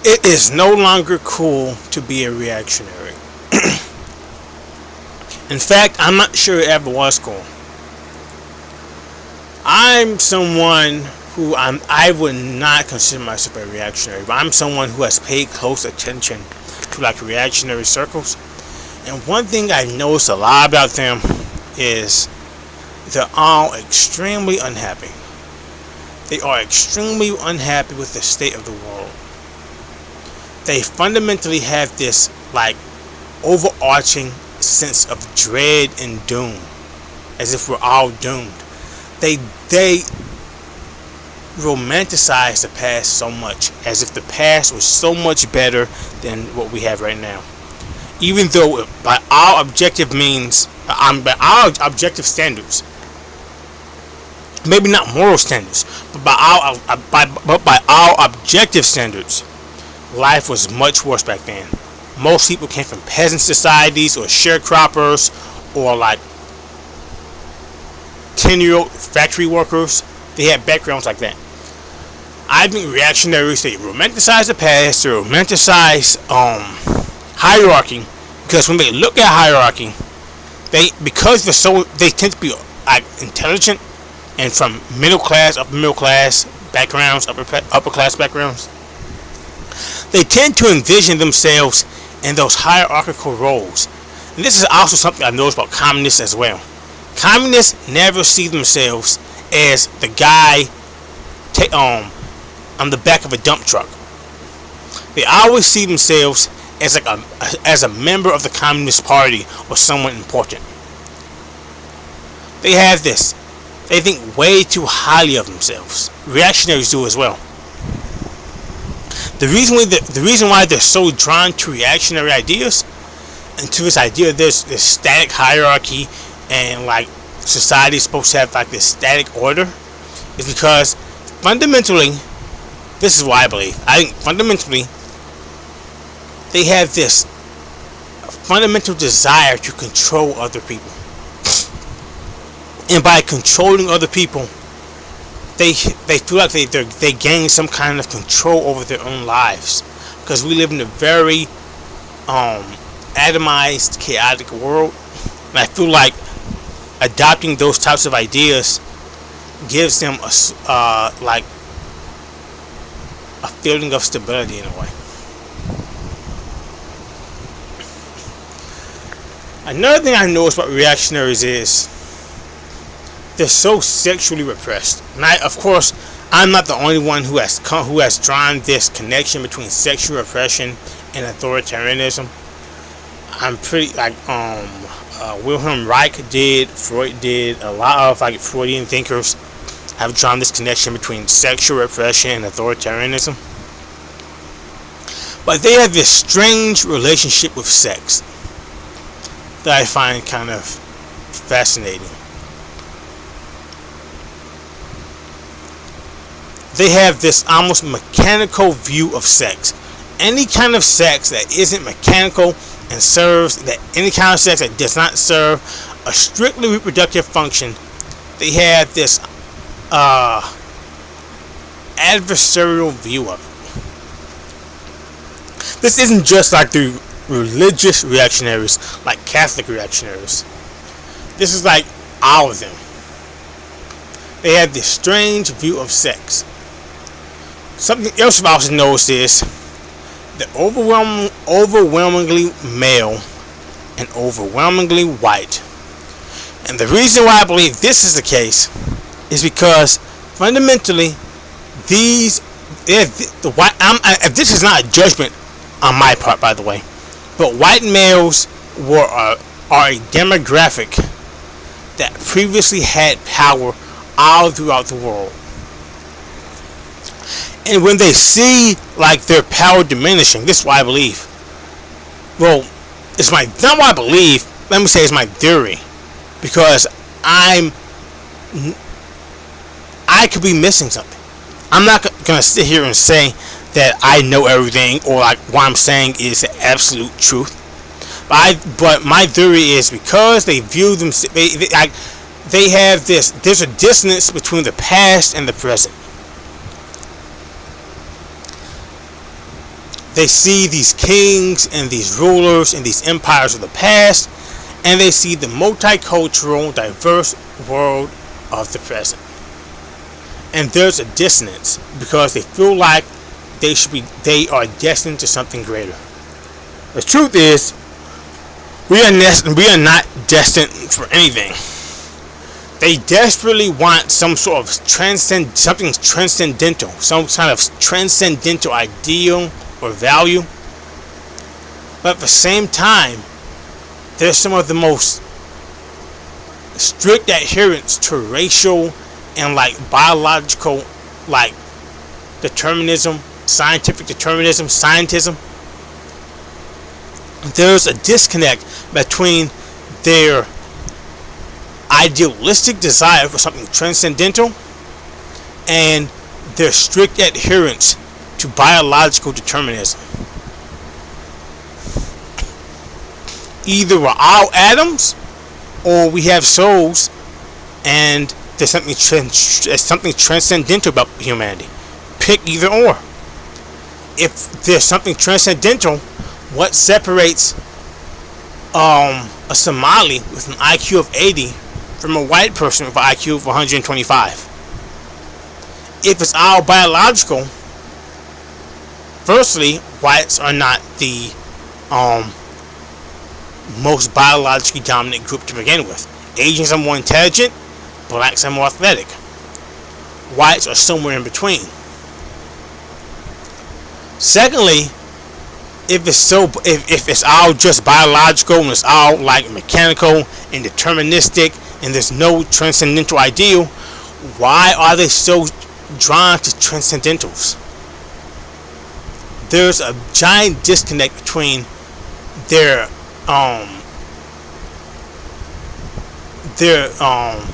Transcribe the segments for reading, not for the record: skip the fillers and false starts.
It is no longer cool to be a reactionary. In fact, I'm not sure it ever was cool. I'm someone I would not consider myself a reactionary, but I'm someone who has paid close attention to like reactionary circles. And one thing I noticed a lot about them is they're all extremely unhappy. They are extremely unhappy with the state of the world. They fundamentally have this like overarching sense of dread and doom, as if we're all doomed. They romanticize the past so much, as if the past was so much better than what we have right now. Even though by our objective means, by our objective standards, maybe not moral standards, but by our objective standards, life was much worse back then. Most people came from peasant societies or sharecroppers or like 10-year-old factory workers. They had backgrounds like that. I think reactionaries, they romanticize the past, they romanticize hierarchy, because when they look at hierarchy, they tend to be like intelligent and from upper middle class backgrounds, upper class backgrounds. They tend to envision themselves in those hierarchical roles. And this is also something I've noticed about communists as well. Communists never see themselves as the guy on the back of a dump truck. They always see themselves as a member of the Communist Party or someone important. They have this. They think way too highly of themselves. Reactionaries do as well. The reason why they're so drawn to reactionary ideas and to this idea of this static hierarchy and like society is supposed to have like this static order is because fundamentally, this is what I believe. I think fundamentally they have this fundamental desire to control other people. And by controlling other people, they feel like they gain some kind of control over their own lives. Because we live in a very atomized, chaotic world. And I feel like adopting those types of ideas gives them a feeling of stability in a way. Another thing I noticed about reactionaries is they're so sexually repressed. And of course, I'm not the only one who has drawn this connection between sexual repression and authoritarianism. I'm pretty like Wilhelm Reich did, Freud did, a lot of like Freudian thinkers have drawn this connection between sexual repression and authoritarianism. But they have this strange relationship with sex that I find kind of fascinating. They have this almost mechanical view of sex. Any kind of sex that isn't mechanical and any kind of sex that does not serve a strictly reproductive function, they have this adversarial view of it. This isn't just like the religious reactionaries, like Catholic reactionaries. This is like all of them. They have this strange view of sex. Something else I've also noticed is they're overwhelmingly male and overwhelmingly white. And the reason why I believe this is the case is because fundamentally this is not a judgment on my part, by the way, but white males are a demographic that previously had power all throughout the world. And when they see like their power diminishing, this is what I believe. Well, it's not what I believe. Let me say it's my theory, because I could be missing something. I'm not gonna sit here and say that I know everything or like what I'm saying is the absolute truth. But my theory is because they view them, they have this. There's a dissonance between the past and the present. They see these kings and these rulers and these empires of the past, and they see the multicultural, diverse world of the present. And there's a dissonance because they feel like they are destined to something greater. The truth is, we are not destined for anything. They desperately want some sort of something transcendental, some kind of transcendental ideal or value. But at the same time, there's some of the most strict adherence to racial and biological determinism, scientific determinism, scientism. There's a disconnect between their idealistic desire for something transcendental and their strict adherence to biological determinism. Either we're all atoms or we have souls, and there's something transcendental about humanity. Pick either or. If there's something transcendental, what separates a Somali with an IQ of 80 from a white person with an IQ of 125? If it's all biological, firstly, whites are not the most biologically dominant group to begin with. Asians are more intelligent, blacks are more athletic. Whites are somewhere in between. Secondly, if it's all just biological and it's all mechanical and deterministic and there's no transcendental ideal, why are they so drawn to transcendentals? There's a giant disconnect between their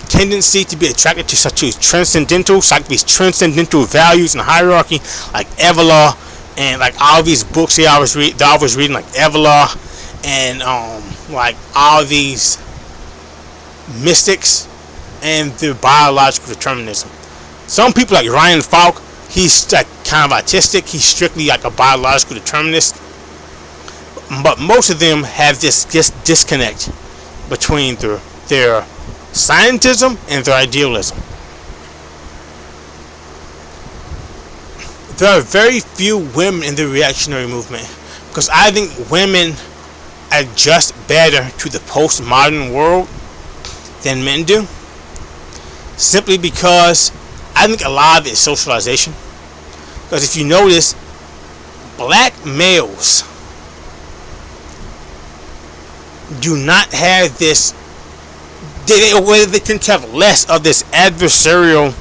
tendency to be attracted to such transcendentals, like these transcendental values and hierarchy, like Evola, and all these books they always reading, like Evola, and all these mystics and their biological determinism. Some people like Ryan Falk, he's kind of autistic. He's strictly a biological determinist. But most of them have this disconnect between their scientism and their idealism. There are very few women in the reactionary movement because I think women adjust better to the postmodern world than men do. Simply because I think a lot of it is socialization. Because if you notice, black males do not have this. They tend to have less of this adversarial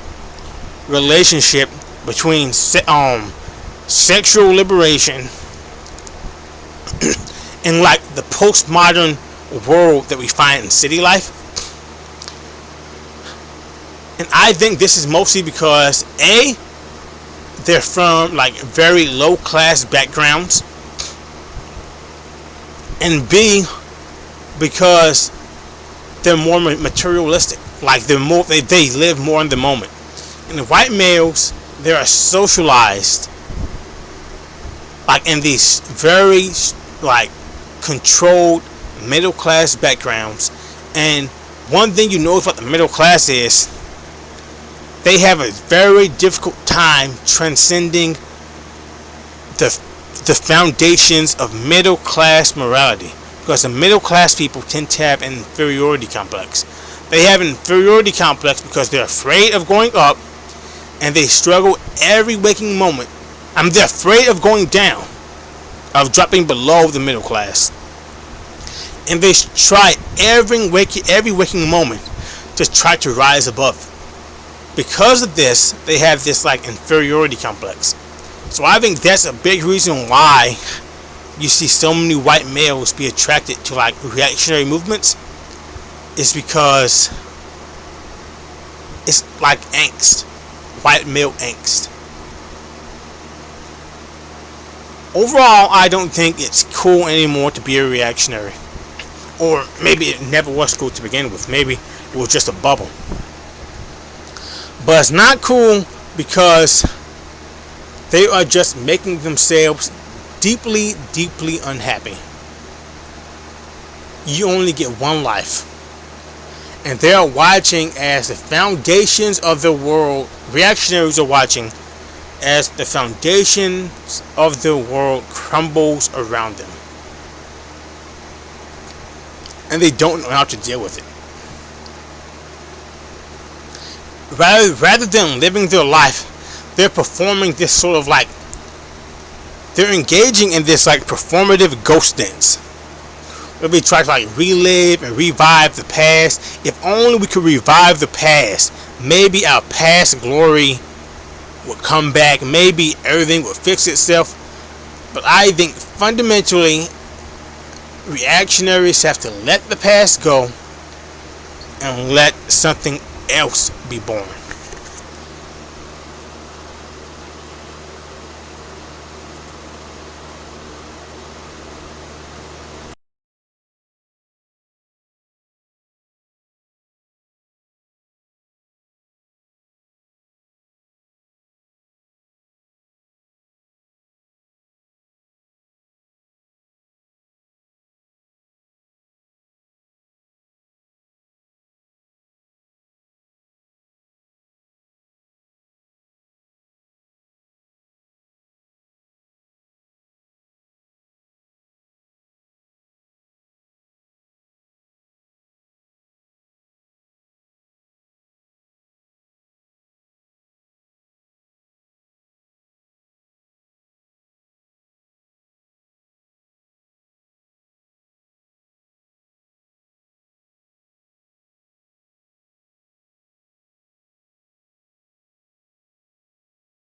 relationship between sexual liberation and the postmodern world that we find in city life. And I think this is mostly because A, they're from very low class backgrounds, and B, because they're more materialistic. They live more in the moment. And the white males, they are socialized in these very controlled middle class backgrounds. And one thing you know about the middle class is they have a very difficult time transcending the foundations of middle class morality, because the middle class people tend to have an inferiority complex. They have an inferiority complex because they're afraid of going up, and they struggle every waking moment. They're afraid of going down, of dropping below the middle class, and they try every waking moment to try to rise above. Because of this, they have this inferiority complex. So I think that's a big reason why you see so many white males be attracted to reactionary movements, is because it's angst, white male angst. Overall, I don't think it's cool anymore to be a reactionary. Or maybe it never was cool to begin with. Maybe it was just a bubble. But it's not cool because they are just making themselves deeply, deeply unhappy. You only get one life. And they are watching as the foundations of the world, reactionaries are watching as the foundations of the world crumbles around them. And they don't know how to deal with it. Rather than living their life, they're performing this sort of like, they're engaging in this like performative ghost dance. Where we try to like relive and revive the past. If only we could revive the past, maybe our past glory would come back. Maybe everything would fix itself. But I think fundamentally, reactionaries have to let the past go and let something else be born.